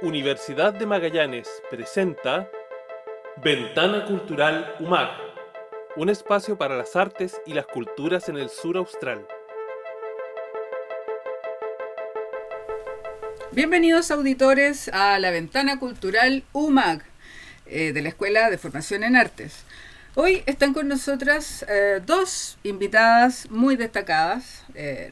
Universidad de Magallanes presenta Ventana Cultural UMAG, un espacio para las artes y las culturas en el sur austral. Bienvenidos auditores a la Ventana Cultural UMAG de la Escuela de Formación en Artes. Hoy están con nosotras dos invitadas muy destacadas,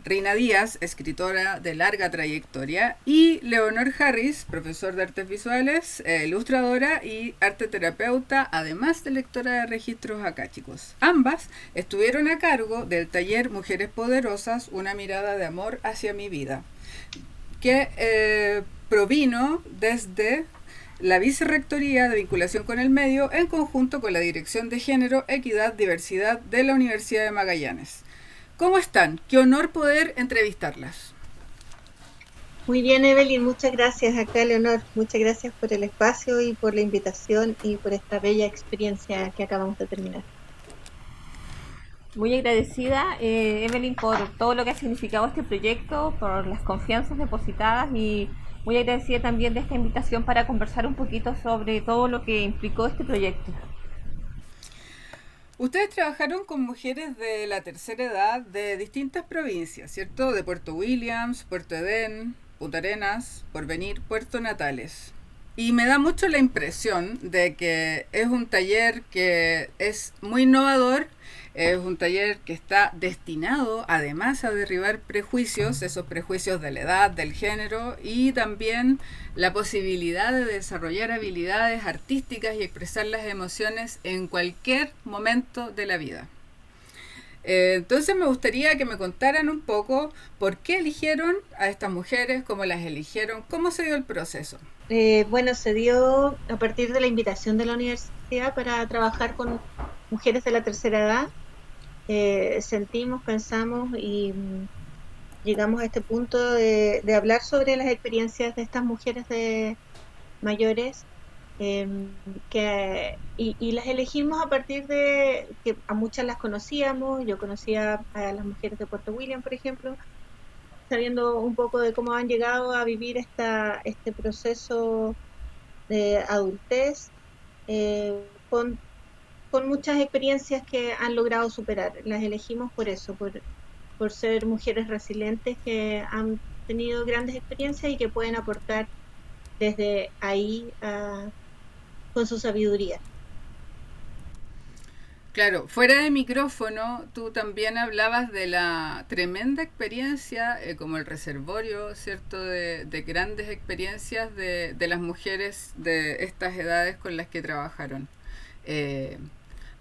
Rina Díaz, escritora de larga trayectoria, y Leonor Harris, profesor de artes visuales, ilustradora y arteterapeuta, además de lectora de registros akáshicos. Ambas estuvieron a cargo del taller Mujeres Poderosas, una mirada de amor hacia mi vida, que provino desde la Vicerrectoría de Vinculación con el Medio en conjunto con la Dirección de Género, Equidad, Diversidad de la Universidad de Magallanes. ¿Cómo están? Qué honor poder entrevistarlas. Muy bien, Evelyn, muchas gracias. Acá, Leonor, muchas gracias por el espacio y por la invitación y por esta bella experiencia que acabamos de terminar. Muy agradecida, Evelyn, por todo lo que ha significado este proyecto, por las confianzas depositadas y muy agradecida también de esta invitación para conversar un poquito sobre todo lo que implicó este proyecto. Ustedes trabajaron con mujeres de la tercera edad de distintas provincias, ¿cierto? De Puerto Williams, Puerto Edén, Punta Arenas, Porvenir, Puerto Natales. Y me da mucho la impresión de que es un taller que es muy innovador, es un taller que está destinado además a derribar prejuicios, esos prejuicios de la edad, del género, y también la posibilidad de desarrollar habilidades artísticas y expresar las emociones en cualquier momento de la vida. Entonces me gustaría que me contaran un poco por qué eligieron a estas mujeres, cómo las eligieron, cómo se dio el proceso. Bueno, se dio a partir de la invitación de la universidad para trabajar con mujeres de la tercera edad. Sentimos, pensamos y llegamos a este punto de hablar sobre las experiencias de estas mujeres mayores y las elegimos a partir de que a muchas las conocíamos. Yo conocía a las mujeres de Puerto William, por ejemplo, sabiendo un poco de cómo han llegado a vivir este proceso de adultez, con muchas experiencias que han logrado superar. Las elegimos por eso, por ser mujeres resilientes que han tenido grandes experiencias y que pueden aportar desde ahí con su sabiduría. Claro, fuera de micrófono, tú también hablabas de la tremenda experiencia, como el reservorio, ¿cierto?, de grandes experiencias de las mujeres de estas edades con las que trabajaron. Eh,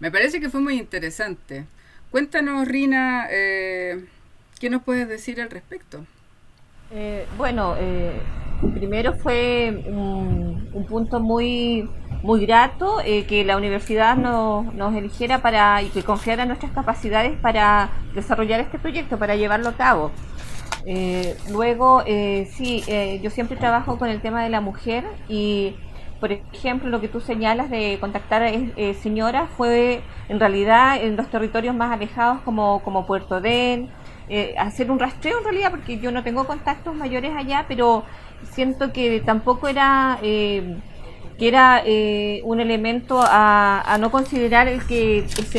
Me parece que fue muy interesante. Cuéntanos, Rina, ¿qué nos puedes decir al respecto? Bueno, primero fue un punto muy grato que la universidad nos eligiera y que confiara en nuestras capacidades para desarrollar este proyecto, para llevarlo a cabo. Luego, sí, yo siempre trabajo con el tema de la mujer y, por ejemplo, lo que tú señalas de contactar a señoras fue en realidad en los territorios más alejados como Puerto Den, hacer un rastreo en realidad, porque yo no tengo contactos mayores allá, pero siento que tampoco era un elemento a no considerar el que se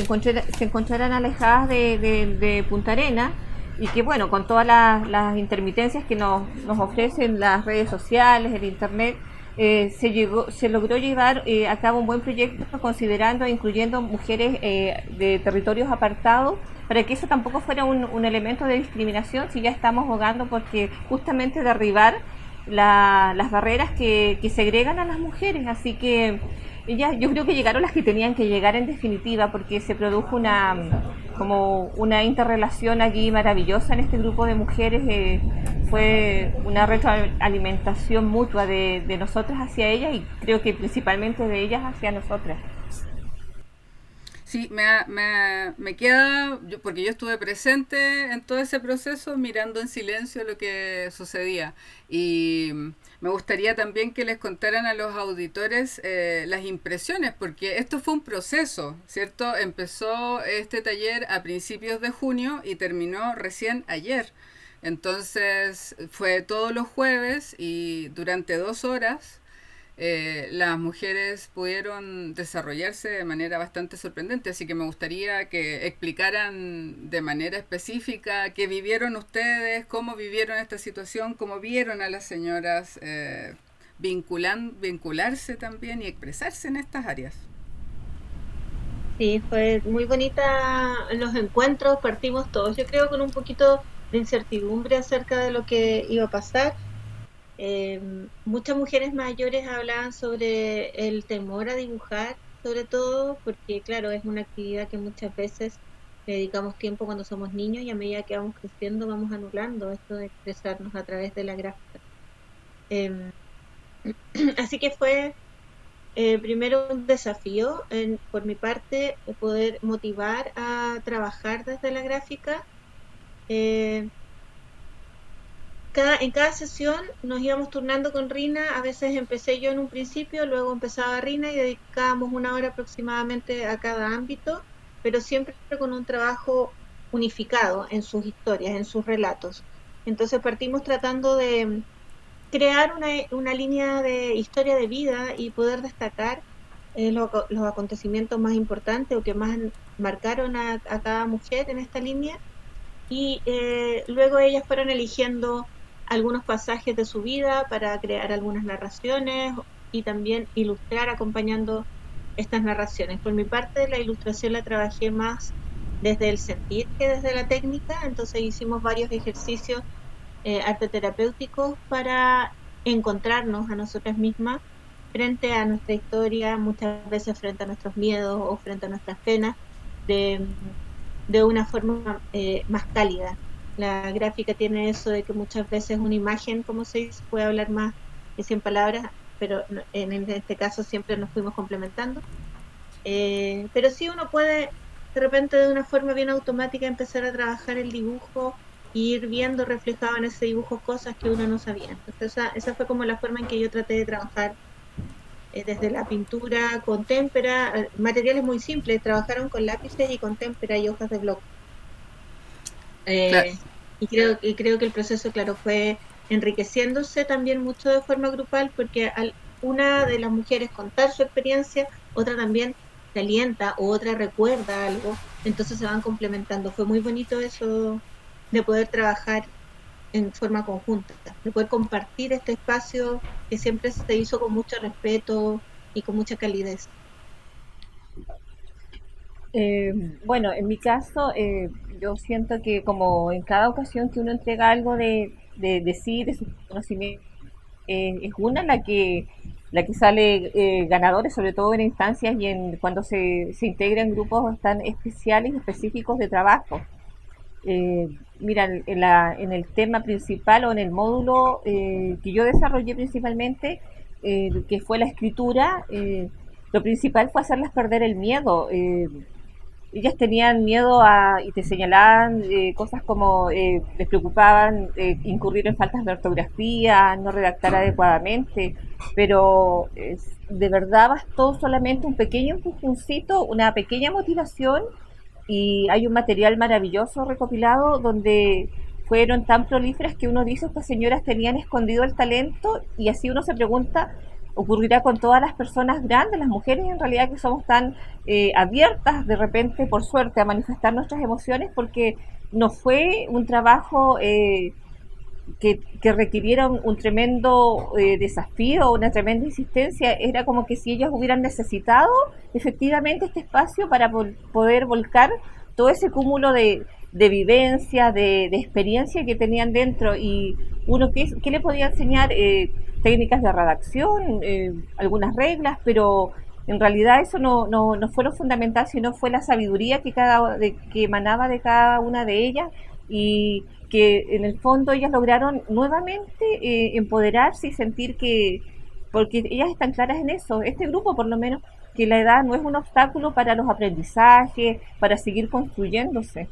encontraran alejadas de Punta Arena y que bueno, con todas las intermitencias que nos ofrecen las redes sociales, el internet, se logró llevar a cabo un buen proyecto considerando e incluyendo mujeres de territorios apartados para que eso tampoco fuera un elemento de discriminación, si ya estamos abogando porque justamente derribar las barreras que segregan a las mujeres. Así que ellas, yo creo que llegaron las que tenían que llegar en definitiva, porque se produjo como una interrelación allí maravillosa en este grupo de mujeres. Fue una retroalimentación mutua de nosotras hacia ellas y creo que principalmente de ellas hacia nosotras. Sí, me queda, porque yo estuve presente en todo ese proceso mirando en silencio lo que sucedía. Y me gustaría también que les contaran a los auditores las impresiones, porque esto fue un proceso, ¿cierto? Empezó este taller a principios de junio y terminó recién ayer. Entonces fue todos los jueves y durante 2 horas las mujeres pudieron desarrollarse de manera bastante sorprendente, así que me gustaría que explicaran de manera específica qué vivieron ustedes, cómo vivieron esta situación, cómo vieron a las señoras vincularse también y expresarse en estas áreas. Sí, fue muy bonita los encuentros, partimos todos, yo creo, con un poquito de incertidumbre acerca de lo que iba a pasar. Muchas mujeres mayores hablaban sobre el temor a dibujar, sobre todo porque, claro, es una actividad que muchas veces le dedicamos tiempo cuando somos niños y a medida que vamos creciendo vamos anulando esto de expresarnos a través de la gráfica. Em, Así que fue primero un desafío por mi parte poder motivar a trabajar desde la gráfica. Eh, en cada sesión nos íbamos turnando con Rina, a veces empecé yo en un principio, luego empezaba Rina y dedicábamos una hora aproximadamente a cada ámbito, pero siempre con un trabajo unificado en sus historias, en sus relatos. Entonces partimos tratando de crear una línea de historia de vida y poder destacar los acontecimientos más importantes o que más marcaron a cada mujer en esta línea y luego ellas fueron eligiendo algunos pasajes de su vida para crear algunas narraciones y también ilustrar acompañando estas narraciones. Por mi parte, la ilustración la trabajé más desde el sentir que desde la técnica, entonces hicimos varios ejercicios arte terapéuticos para encontrarnos a nosotras mismas frente a nuestra historia, muchas veces frente a nuestros miedos o frente a nuestras penas, de, de una forma más cálida. La gráfica tiene eso de que muchas veces una imagen, como se dice, puede hablar más que 100 palabras, pero en este caso siempre nos fuimos complementando. Pero sí uno puede de repente de una forma bien automática empezar a trabajar el dibujo e ir viendo reflejado en ese dibujo cosas que uno no sabía. Entonces esa fue como la forma en que yo traté de trabajar desde la pintura con témpera, materiales muy simples, trabajaron con lápices y con témpera y hojas de bloc. Claro. Eh, y creo que el proceso, claro, fue enriqueciéndose también mucho de forma grupal porque una de las mujeres contar su experiencia, otra también se alienta o otra recuerda algo, entonces se van complementando. Fue muy bonito eso de poder trabajar en forma conjunta, de poder compartir este espacio que siempre se hizo con mucho respeto y con mucha calidez. Eh, bueno, en mi caso, yo siento que como en cada ocasión que uno entrega algo de sí, de su conocimiento, es una la que sale ganadores, sobre todo en instancias y en cuando se integra en grupos tan especiales y específicos de trabajo. Eh, Mira, en el tema principal o en el módulo que yo desarrollé principalmente, que fue la escritura, lo principal fue hacerlas perder el miedo. Ellas tenían miedo y te señalaban cosas como les preocupaban incurrir en faltas de ortografía, no redactar adecuadamente, pero de verdad bastó solamente un pequeño empujoncito, una pequeña motivación y hay un material maravilloso recopilado donde fueron tan prolíferas que uno dice estas señoras tenían escondido el talento y así uno se pregunta ocurrirá con todas las personas grandes, las mujeres en realidad que somos tan abiertas de repente por suerte a manifestar nuestras emociones porque no fue un trabajo que requiriera un tremendo desafío, una tremenda insistencia, era como que si ellos hubieran necesitado efectivamente este espacio para poder volcar todo ese cúmulo de vivencia, de experiencia que tenían dentro y uno que le podía enseñar técnicas de redacción, algunas reglas, pero en realidad eso no fue lo fundamental, sino fue la sabiduría que emanaba de cada una de ellas y que en el fondo ellas lograron nuevamente empoderarse y sentir porque ellas están claras en eso, este grupo por lo menos, que la edad no es un obstáculo para los aprendizajes, para seguir construyéndose.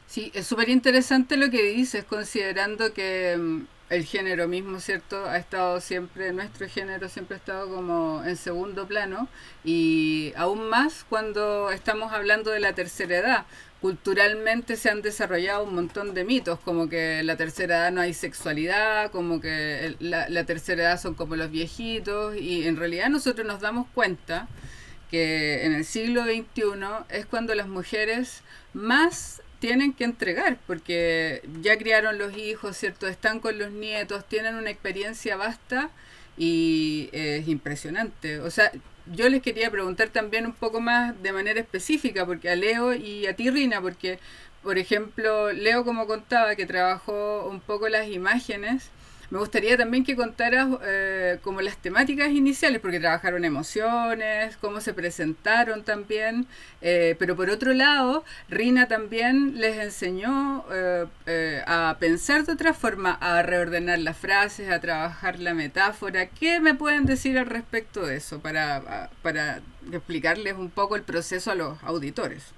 Sí, es súper interesante lo que dices, considerando que el género mismo, ¿cierto? Ha estado siempre, nuestro género siempre ha estado como en segundo plano, y aún más cuando estamos hablando de la tercera edad. Culturalmente se han desarrollado un montón de mitos, como que en la tercera edad no hay sexualidad, como que la tercera edad son como los viejitos, y en realidad nosotros nos damos cuenta que en el siglo XXI es cuando las mujeres más tienen que entregar, porque ya criaron los hijos, ¿cierto? Están con los nietos, tienen una experiencia vasta y es impresionante. O sea, yo les quería preguntar también un poco más de manera específica, porque a Leo y a ti, Rina, porque, por ejemplo, Leo, como contaba, que trabajó un poco las imágenes. Me gustaría también que contaras como las temáticas iniciales, porque trabajaron emociones, cómo se presentaron también, pero por otro lado, Rina también les enseñó a pensar de otra forma, a reordenar las frases, a trabajar la metáfora. ¿Qué me pueden decir al respecto de eso para explicarles un poco el proceso a los auditores?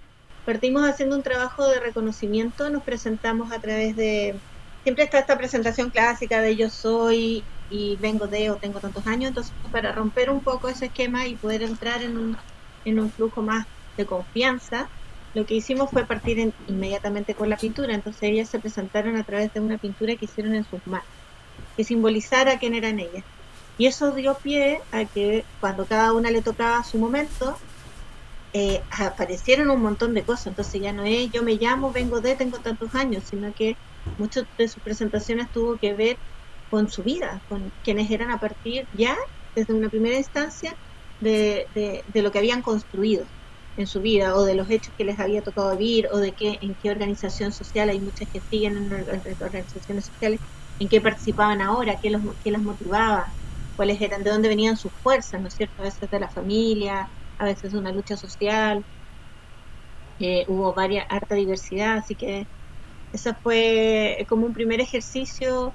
Partimos haciendo un trabajo de reconocimiento, nos presentamos a través de... Siempre está esta presentación clásica de yo soy y vengo de o tengo tantos años, entonces para romper un poco ese esquema y poder entrar en un flujo más de confianza, lo que hicimos fue partir inmediatamente con la pintura. Entonces ellas se presentaron a través de una pintura que hicieron en sus manos, que simbolizara quién eran ellas. Y eso dio pie a que cuando cada una le tocaba su momento, aparecieron un montón de cosas. Entonces ya no es yo me llamo, vengo de, tengo tantos años, sino que muchas de sus presentaciones tuvo que ver con su vida, con quienes eran a partir ya, desde una primera instancia, de lo que habían construido en su vida, o de los hechos que les había tocado vivir, o de en qué organización social, hay muchas que siguen en organizaciones sociales, en qué participaban ahora, qué las motivaba, cuáles eran, de dónde venían sus fuerzas, ¿no es cierto? A veces de la familia, a veces de una lucha social, hubo harta diversidad, así que ese fue como un primer ejercicio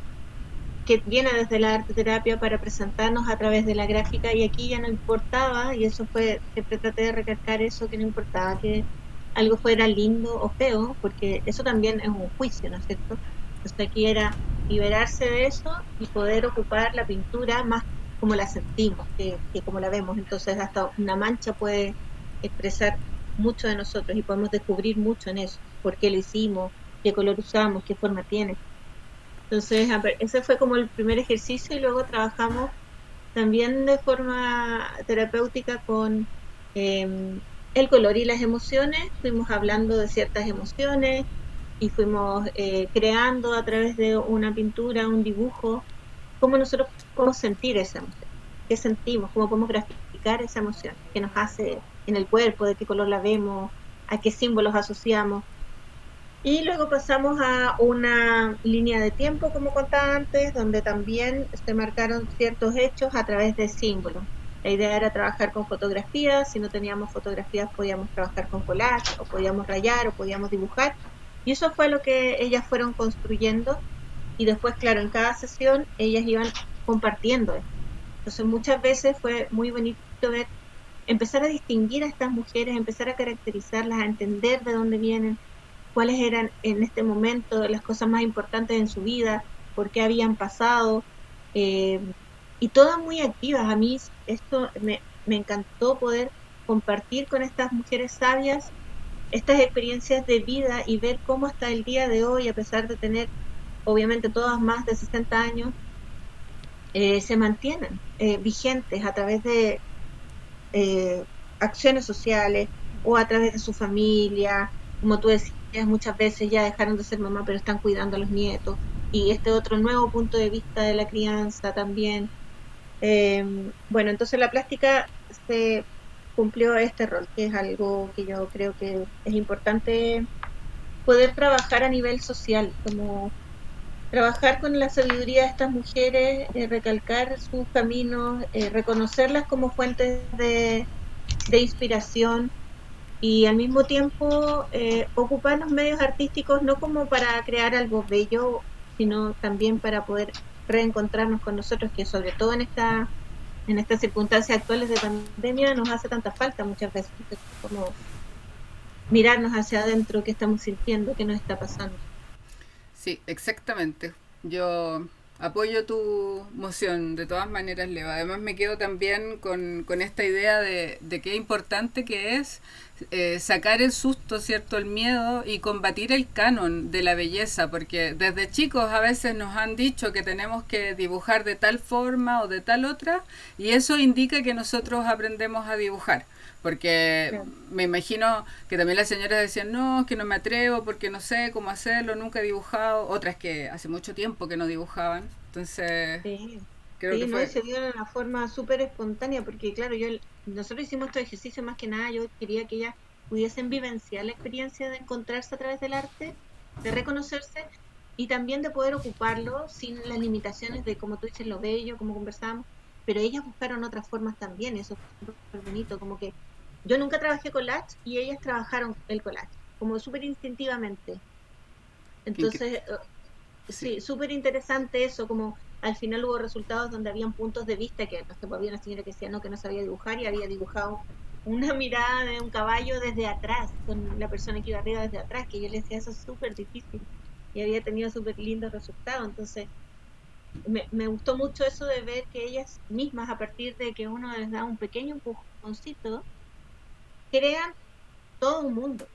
que viene desde la arte terapia para presentarnos a través de la gráfica, y aquí ya no importaba, y eso fue, siempre traté de recalcar eso, que no importaba que algo fuera lindo o feo, porque eso también es un juicio, ¿no es cierto? Entonces aquí era liberarse de eso y poder ocupar la pintura más como la sentimos, que como la vemos. Entonces hasta una mancha puede expresar mucho de nosotros y podemos descubrir mucho en eso, por qué lo hicimos, qué color usamos, qué forma tiene. Entonces, ese fue como el primer ejercicio, y luego trabajamos también de forma terapéutica con el color y las emociones. Fuimos hablando de ciertas emociones y fuimos creando a través de una pintura, un dibujo, cómo nosotros podemos sentir esa emoción, qué sentimos, cómo podemos graficar esa emoción, qué nos hace en el cuerpo, de qué color la vemos, a qué símbolos asociamos. Y luego pasamos a una línea de tiempo, como contaba antes, donde también se marcaron ciertos hechos a través de símbolos. La idea era trabajar con fotografías. Si no teníamos fotografías, podíamos trabajar con collage, o podíamos rayar, o podíamos dibujar. Y eso fue lo que ellas fueron construyendo. Y después, claro, en cada sesión ellas iban compartiendo esto. Entonces muchas veces fue muy bonito ver, empezar a distinguir a estas mujeres, empezar a caracterizarlas, a entender de dónde vienen, cuáles eran en este momento las cosas más importantes en su vida, por qué habían pasado, y todas muy activas. A mí esto me encantó poder compartir con estas mujeres sabias estas experiencias de vida y ver cómo hasta el día de hoy, a pesar de tener obviamente todas más de 60 años, se mantienen vigentes a través de acciones sociales o a través de su familia. Como tú decías, muchas veces ya dejaron de ser mamá, pero están cuidando a los nietos, y este otro nuevo punto de vista de la crianza también. Bueno, entonces la plástica se cumplió este rol, que es algo que yo creo que es importante poder trabajar a nivel social, como trabajar con la sabiduría de estas mujeres, recalcar sus caminos, reconocerlas como fuentes de inspiración, y al mismo tiempo ocupar los medios artísticos no como para crear algo bello, sino también para poder reencontrarnos con nosotros, que sobre todo en estas circunstancias actuales de pandemia nos hace tanta falta muchas veces, como mirarnos hacia adentro, qué estamos sintiendo, qué nos está pasando. Sí, exactamente. Yo Apoyo tu moción, de todas maneras, Leo. Además me quedo también con esta idea de qué importante que es sacar el susto, ¿cierto? El miedo y combatir el canon de la belleza, porque desde chicos a veces nos han dicho que tenemos que dibujar de tal forma o de tal otra, y eso indica que nosotros aprendemos a dibujar. Porque me imagino que también las señoras decían, no, es que no me atrevo porque no sé cómo hacerlo, nunca he dibujado. Otras que hace mucho tiempo que no dibujaban. Entonces, Sí, creo sí, que no, y fue... se dio de una forma súper espontánea, porque claro, nosotros hicimos estos ejercicios más que nada, yo quería que ellas pudiesen vivenciar la experiencia de encontrarse a través del arte, de reconocerse y también de poder ocuparlo sin las limitaciones de, como tú dices, lo bello, como conversábamos, pero ellas buscaron otras formas también, y eso fue súper bonito, como que yo nunca trabajé collage y ellas trabajaron el collage, como súper instintivamente. Entonces, Sí. sí, súper interesante eso, como al final hubo resultados donde habían puntos de vista que, no sé, pues había una señora que decía no, que no sabía dibujar y había dibujado una mirada de un caballo desde atrás, con la persona que iba arriba desde atrás, que yo le decía eso es súper difícil y había tenido súper lindos resultados. Entonces, me gustó mucho eso de ver que ellas mismas, a partir de que uno les da un pequeño empujoncito, crean todo un mundo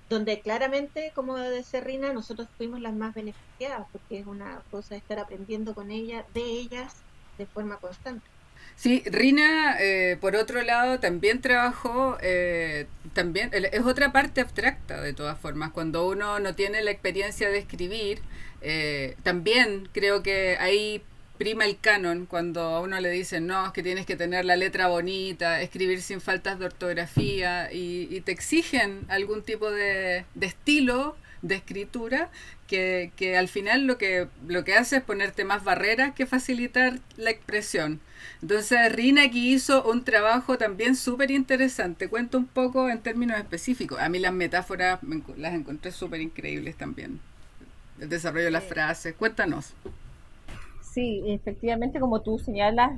donde claramente, como decía Rina, nosotros fuimos las más beneficiadas, porque es una cosa estar aprendiendo con ella, de ellas, de forma constante. Sí, Rina, por otro lado, también trabajó, también es otra parte abstracta de todas formas. Cuando uno no tiene la experiencia de escribir, también creo que ahí prima el canon cuando a uno le dicen no, es que tienes que tener la letra bonita, escribir sin faltas de ortografía y te exigen algún tipo de estilo de escritura que al final lo que hace es ponerte más barreras que facilitar la expresión. Entonces Rina aquí hizo un trabajo también súper interesante. Cuento un poco en términos específicos. A mí las metáforas las encontré súper increíbles también. El desarrollo de las Eh, frases. Cuéntanos. Sí, efectivamente, como tú señalas,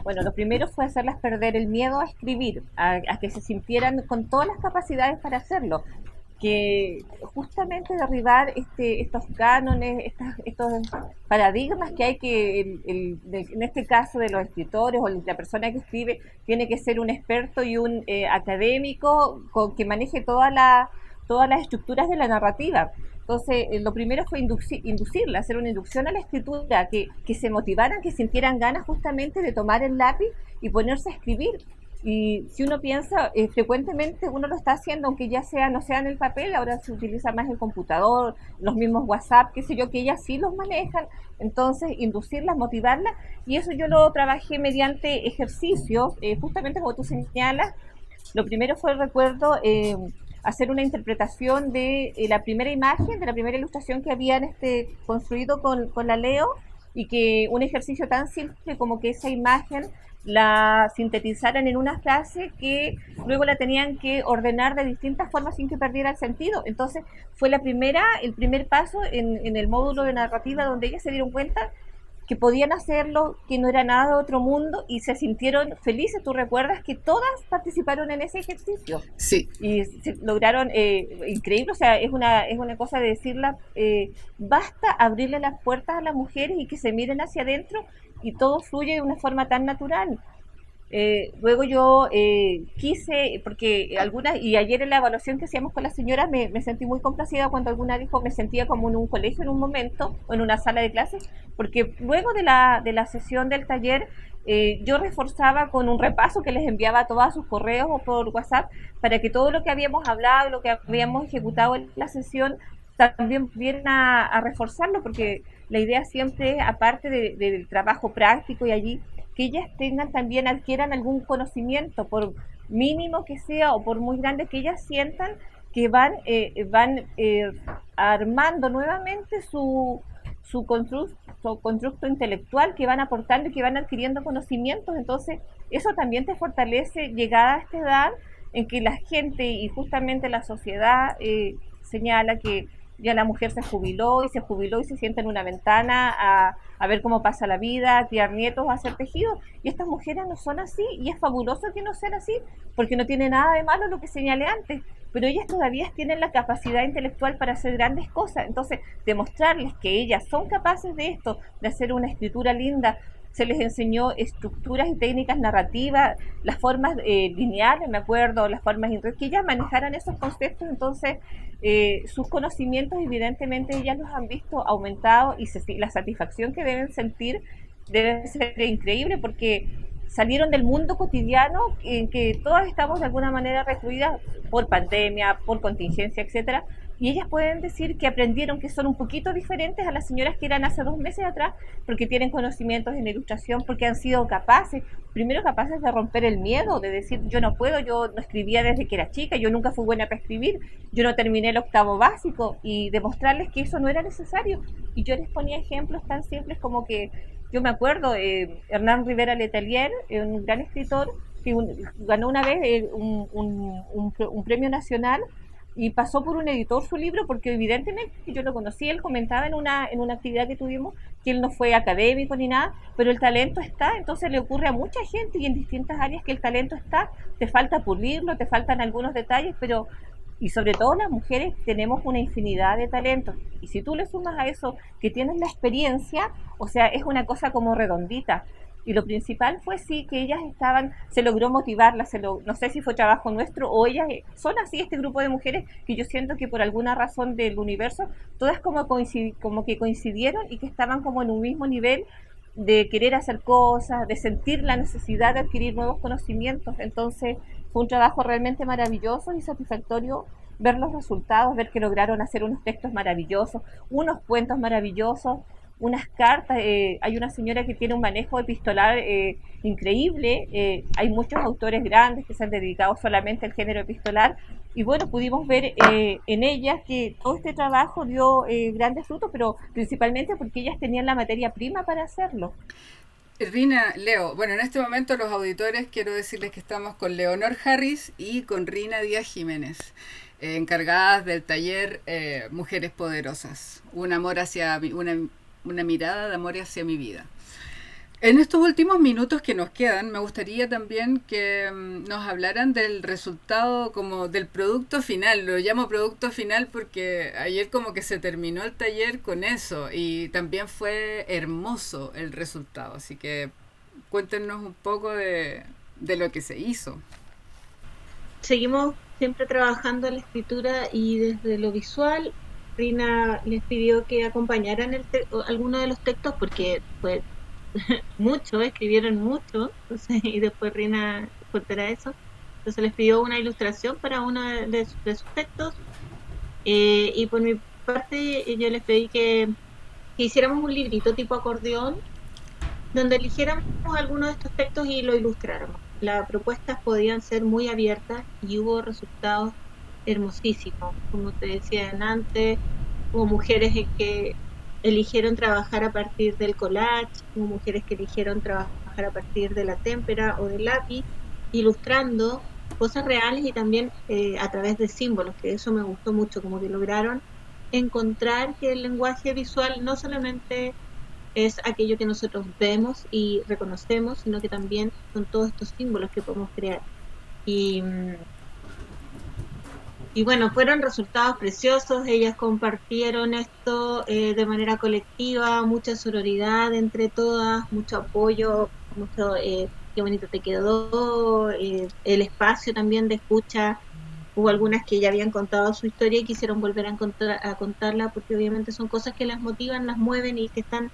bueno, lo primero fue hacerlas perder el miedo a escribir, a que se sintieran con todas las capacidades para hacerlo, que justamente derribar estos cánones, estos paradigmas que hay que, en este caso de los escritores o la persona que escribe, tiene que ser un experto y un académico que maneje todas las estructuras de la narrativa. Entonces, lo primero fue inducirla, hacer una inducción a la escritura, que se motivaran, que sintieran ganas justamente de tomar el lápiz y ponerse a escribir. Y si uno piensa, frecuentemente uno lo está haciendo, aunque ya sea, no sea en el papel, ahora se utiliza más el computador, los mismos WhatsApp, qué sé yo, que ellas sí los manejan. Entonces, inducirlas, motivarlas, y eso yo lo trabajé mediante ejercicios, justamente como tú señalas. Lo primero fue, recuerdo, hacer una interpretación de la primera imagen, de la primera ilustración que habían construido con la Leo, y que un ejercicio tan simple como que esa imagen la sintetizaran en una frase que luego la tenían que ordenar de distintas formas sin que perdiera el sentido. Entonces fue el primer paso en el módulo de narrativa, donde ellas se dieron cuenta que podían hacerlo, que no era nada de otro mundo, y se sintieron felices. Tú recuerdas que todas participaron en ese ejercicio Sí, y se lograron, increíble. O sea, es una cosa de decirla, basta abrirle las puertas a las mujeres y que se miren hacia adentro y todo fluye de una forma tan natural. Luego yo quise, porque algunas, y ayer en la evaluación que hacíamos con las señoras me sentí muy complacida cuando alguna dijo me sentía como en un colegio en un momento o en una sala de clases, porque luego de la sesión del taller yo reforzaba con un repaso que les enviaba a todos sus correos o por WhatsApp, para que todo lo que habíamos hablado, lo que habíamos ejecutado en la sesión, también vienen a reforzarlo, porque la idea siempre es, aparte del trabajo práctico y allí, que ellas tengan también, adquieran algún conocimiento, por mínimo que sea o por muy grande, que ellas sientan que van armando nuevamente su constructo intelectual, que van aportando y que van adquiriendo conocimientos. Entonces eso también te fortalece llegada a esta edad en que la gente y justamente la sociedad señala que ya la mujer se jubiló y se sienta en una ventana a ver cómo pasa la vida, a criar nietos, a hacer tejido. Y estas mujeres no son así, y es fabuloso que no sean así, porque no tiene nada de malo lo que señalé antes, pero ellas todavía tienen la capacidad intelectual para hacer grandes cosas. Entonces, demostrarles que ellas son capaces de esto, de hacer una escritura linda, se les enseñó estructuras y técnicas narrativas, las formas lineales, me acuerdo, las formas que ellas manejaran esos conceptos. Entonces sus conocimientos evidentemente ellas los han visto aumentados, y la satisfacción que deben sentir debe ser increíble, porque salieron del mundo cotidiano en que todas estamos de alguna manera recluidas por pandemia, por contingencia, etcétera, y ellas pueden decir que aprendieron, que son un poquito diferentes a las señoras que eran hace 2 meses atrás, porque tienen conocimientos en ilustración, porque han sido capaces, primero capaces de romper el miedo, de decir yo no puedo, yo no escribía desde que era chica, yo nunca fui buena para escribir, yo no terminé el 8º básico, y demostrarles que eso no era necesario. Y yo les ponía ejemplos tan simples como que yo me acuerdo, Hernán Rivera Letelier, un gran escritor, que ganó una vez un premio nacional, y pasó por un editor su libro, porque evidentemente yo lo conocí. Él comentaba en una actividad que tuvimos que él no fue académico ni nada, pero el talento está. Entonces le ocurre a mucha gente y en distintas áreas que el talento está, te falta pulirlo, te faltan algunos detalles, pero y sobre todo las mujeres tenemos una infinidad de talentos, y si tú le sumas a eso que tienes la experiencia, o sea, es una cosa como redondita. Y lo principal fue sí que ellas se logró motivarlas, no sé si fue trabajo nuestro o ellas son así, este grupo de mujeres que yo siento que por alguna razón del universo, todas como que coincidieron y que estaban como en un mismo nivel de querer hacer cosas, de sentir la necesidad de adquirir nuevos conocimientos. Entonces fue un trabajo realmente maravilloso y satisfactorio ver los resultados, ver que lograron hacer unos textos maravillosos, unos cuentos maravillosos, unas cartas. Hay una señora que tiene un manejo epistolar increíble. Hay muchos autores grandes que se han dedicado solamente al género epistolar, y bueno, pudimos ver en ellas que todo este trabajo dio grandes frutos, pero principalmente porque ellas tenían la materia prima para hacerlo. Rina, Leo, bueno, en este momento los auditores quiero decirles que estamos con Leonor Harris y con Rina Díaz Jiménez, encargadas del taller Mujeres Poderosas, un amor hacia una mirada de amor hacia mi vida. En estos últimos minutos que nos quedan, me gustaría también que nos hablaran del resultado, como del producto final. Lo llamo producto final porque ayer como que se terminó el taller con eso, y también fue hermoso el resultado. Así que cuéntenos un poco de lo que se hizo. Seguimos siempre trabajando en la escritura y desde lo visual. Rina les pidió que acompañaran alguno de los textos porque fue mucho, escribieron mucho, entonces, y después Rina contará eso. Entonces les pidió una ilustración para uno de sus textos, y por mi parte yo les pedí que hiciéramos un librito tipo acordeón donde eligiéramos alguno de estos textos y lo ilustráramos. Las propuestas podían ser muy abiertas y hubo resultados hermosísimos. Como te decía antes, hubo mujeres que eligieron trabajar a partir del collage, hubo mujeres que eligieron trabajar a partir de la témpera o del lápiz, ilustrando cosas reales y también a través de símbolos, que eso me gustó mucho, como que lograron encontrar que el lenguaje visual no solamente es aquello que nosotros vemos y reconocemos, sino que también son todos estos símbolos que podemos crear. Y bueno, fueron resultados preciosos. Ellas compartieron esto de manera colectiva, mucha sororidad entre todas, mucho apoyo, mucho qué bonito te quedó, el espacio también de escucha. Hubo algunas que ya habían contado su historia y quisieron volver a contarla, porque obviamente son cosas que las motivan, las mueven y que están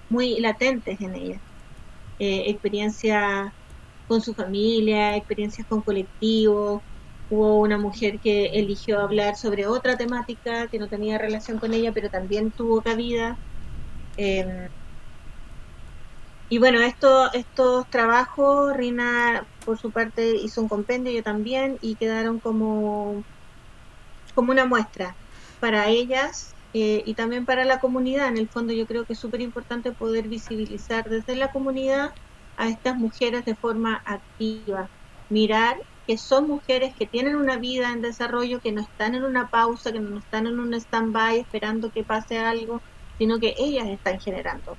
muy latentes en ellas. Experiencias con su familia, experiencias con colectivos. Hubo una mujer que eligió hablar sobre otra temática que no tenía relación con ella, pero también tuvo cabida. Y bueno, estos trabajos, Rina por su parte hizo un compendio, yo también, y quedaron como una muestra para ellas y también para la comunidad. En el fondo yo creo que es súper importante poder visibilizar desde la comunidad a estas mujeres de forma activa, mirar que son mujeres que tienen una vida en desarrollo, que no están en una pausa, que no están en un stand-by esperando que pase algo, sino que ellas están generando.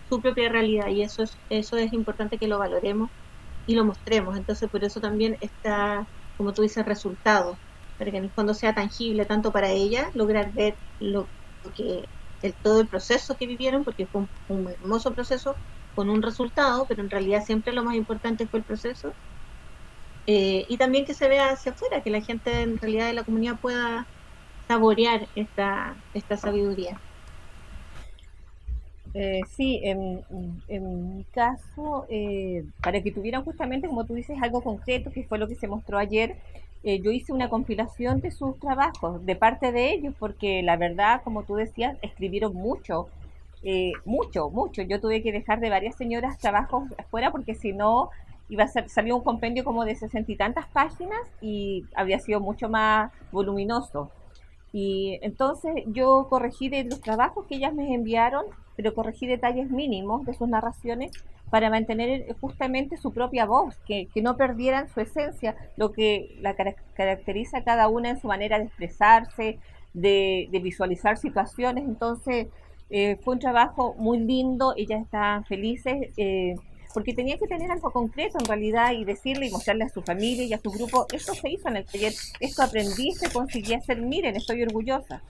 su propia realidad, y eso es importante que lo valoremos y lo mostremos. Entonces, por eso también está, como tú dices, resultado, para que en el fondo sea tangible tanto para ella, lograr ver lo que todo el proceso que vivieron, porque fue un hermoso proceso con un resultado, pero en realidad siempre lo más importante fue el proceso. Y también que se vea hacia afuera, que la gente en realidad de la comunidad pueda saborear esta sabiduría. Sí, en mi caso, para que tuvieran justamente, como tú dices, algo concreto, que fue lo que se mostró ayer, yo hice una compilación de sus trabajos, de parte de ellos, porque la verdad, como tú decías, escribieron mucho, mucho, mucho. Yo tuve que dejar de varias señoras trabajos afuera porque si no iba a ser, salió un compendio como de 60 y tantas páginas y habría sido mucho más voluminoso. Y entonces yo corregí de los trabajos que ellas me enviaron, pero corregí detalles mínimos de sus narraciones para mantener justamente su propia voz, que no perdieran su esencia, lo que la caracteriza a cada una en su manera de expresarse, de visualizar situaciones. Entonces fue un trabajo muy lindo, ellas estaban felices. Porque tenía que tener algo concreto en realidad y decirle y mostrarle a su familia y a su grupo, esto se hizo en el taller, esto aprendí, se conseguí hacer, miren, estoy orgullosa.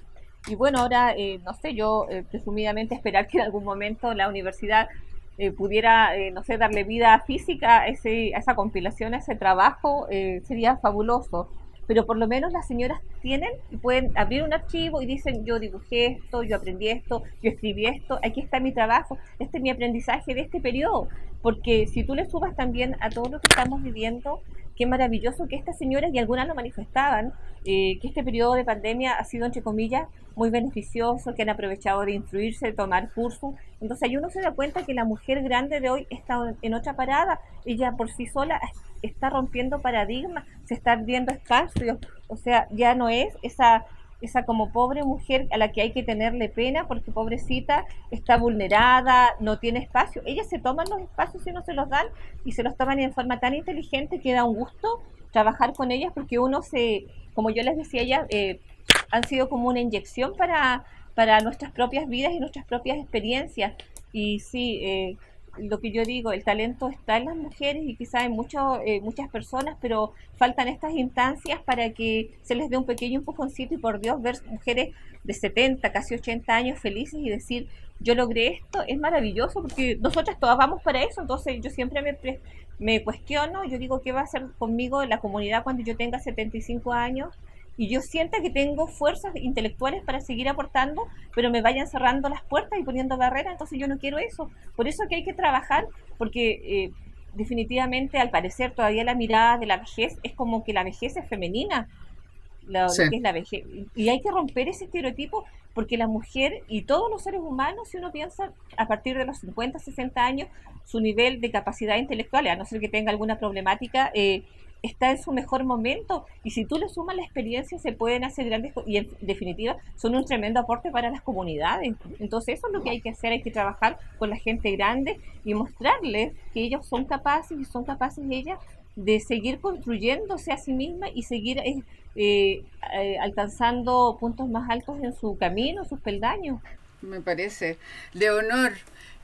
Y bueno, ahora, no sé, yo presumidamente esperar que en algún momento la universidad pudiera, no sé, darle vida física a esa compilación, a ese trabajo, sería fabuloso. Pero por lo menos las señoras tienen y pueden abrir un archivo y dicen, yo dibujé esto, yo aprendí esto, yo escribí esto, aquí está mi trabajo, este es mi aprendizaje de este periodo. Porque si tú le subas también a todo lo que estamos viviendo, qué maravilloso que estas señoras, y algunas lo manifestaban, que este periodo de pandemia ha sido, entre comillas, muy beneficioso, que han aprovechado de instruirse, de tomar cursos. Entonces ahí uno se da cuenta que la mujer grande de hoy está en otra parada, ella por sí sola está rompiendo paradigmas, se está abriendo espacios, o sea, ya no es esa como pobre mujer a la que hay que tenerle pena porque pobrecita está vulnerada, no tiene espacio. Ellas se toman los espacios y no se los dan y se los toman en forma tan inteligente que da un gusto trabajar con ellas porque uno se, como yo les decía a ellas, han sido como una inyección para nuestras propias vidas y nuestras propias experiencias. Y sí, lo que yo digo, el talento está en las mujeres y quizás en muchas personas, pero faltan estas instancias para que se les dé un pequeño empujoncito y por Dios ver mujeres de 70 casi 80 años felices y decir, yo logré esto, es maravilloso porque nosotras todas vamos para eso, entonces yo siempre me cuestiono, yo digo, ¿qué va a hacer conmigo la comunidad cuando yo tenga 75 años? Y yo sienta que tengo fuerzas intelectuales para seguir aportando, pero me vayan cerrando las puertas y poniendo barreras, entonces yo no quiero eso. Por eso que hay que trabajar, porque definitivamente al parecer todavía la mirada de la vejez es como que la vejez es femenina, Sí. lo que es la vejez. Y hay que romper ese estereotipo porque la mujer y todos los seres humanos, si uno piensa a partir de los 50, 60 años, su nivel de capacidad intelectual, a no ser que tenga alguna problemática, está en su mejor momento y si tú le sumas la experiencia se pueden hacer grandes y en definitiva son un tremendo aporte para las comunidades. Entonces eso es lo que hay que hacer, hay que trabajar con la gente grande y mostrarles que ellos son capaces y son capaces ellas de seguir construyéndose a sí mismas y seguir alcanzando puntos más altos en su camino, sus peldaños. Me parece. De honor,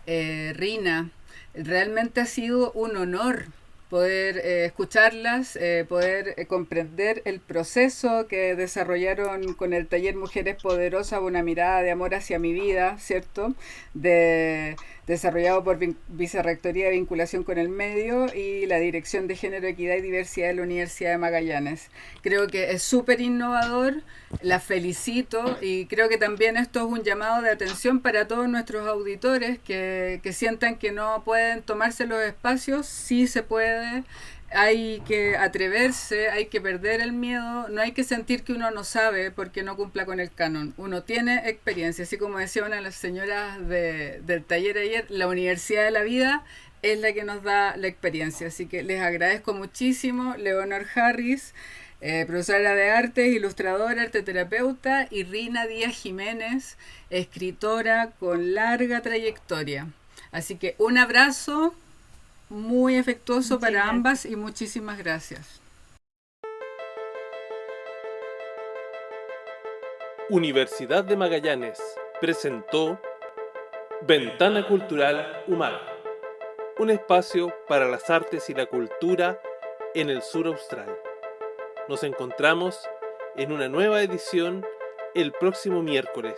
Rina. Realmente ha sido un honor poder escucharlas, poder comprender el proceso que desarrollaron con el taller Mujeres Poderosas, una mirada de amor hacia mi vida, ¿cierto? Desarrollado por Vicerrectoría de Vinculación con el Medio y la Dirección de Género, Equidad y Diversidad de la Universidad de Magallanes. Creo que es súper innovador, la felicito y creo que también esto es un llamado de atención para todos nuestros auditores que sientan que no pueden tomarse los espacios, sí se puede. Hay que atreverse, hay que perder el miedo, no hay que sentir que uno no sabe porque no cumpla con el canon. Uno tiene experiencia, así como decía una de las señoras del taller ayer, la Universidad de la Vida es la que nos da la experiencia. Así que les agradezco muchísimo. Leonor Harris, profesora de artes, ilustradora, arteterapeuta, y Rina Díaz Jiménez, escritora con larga trayectoria. Así que un abrazo muy afectuoso Muchas para gracias. ambas y muchísimas gracias. Universidad de Magallanes presentó Ventana Cultural UMAG, un espacio para las artes y la cultura en el sur austral. Nos encontramos en una nueva edición el próximo miércoles.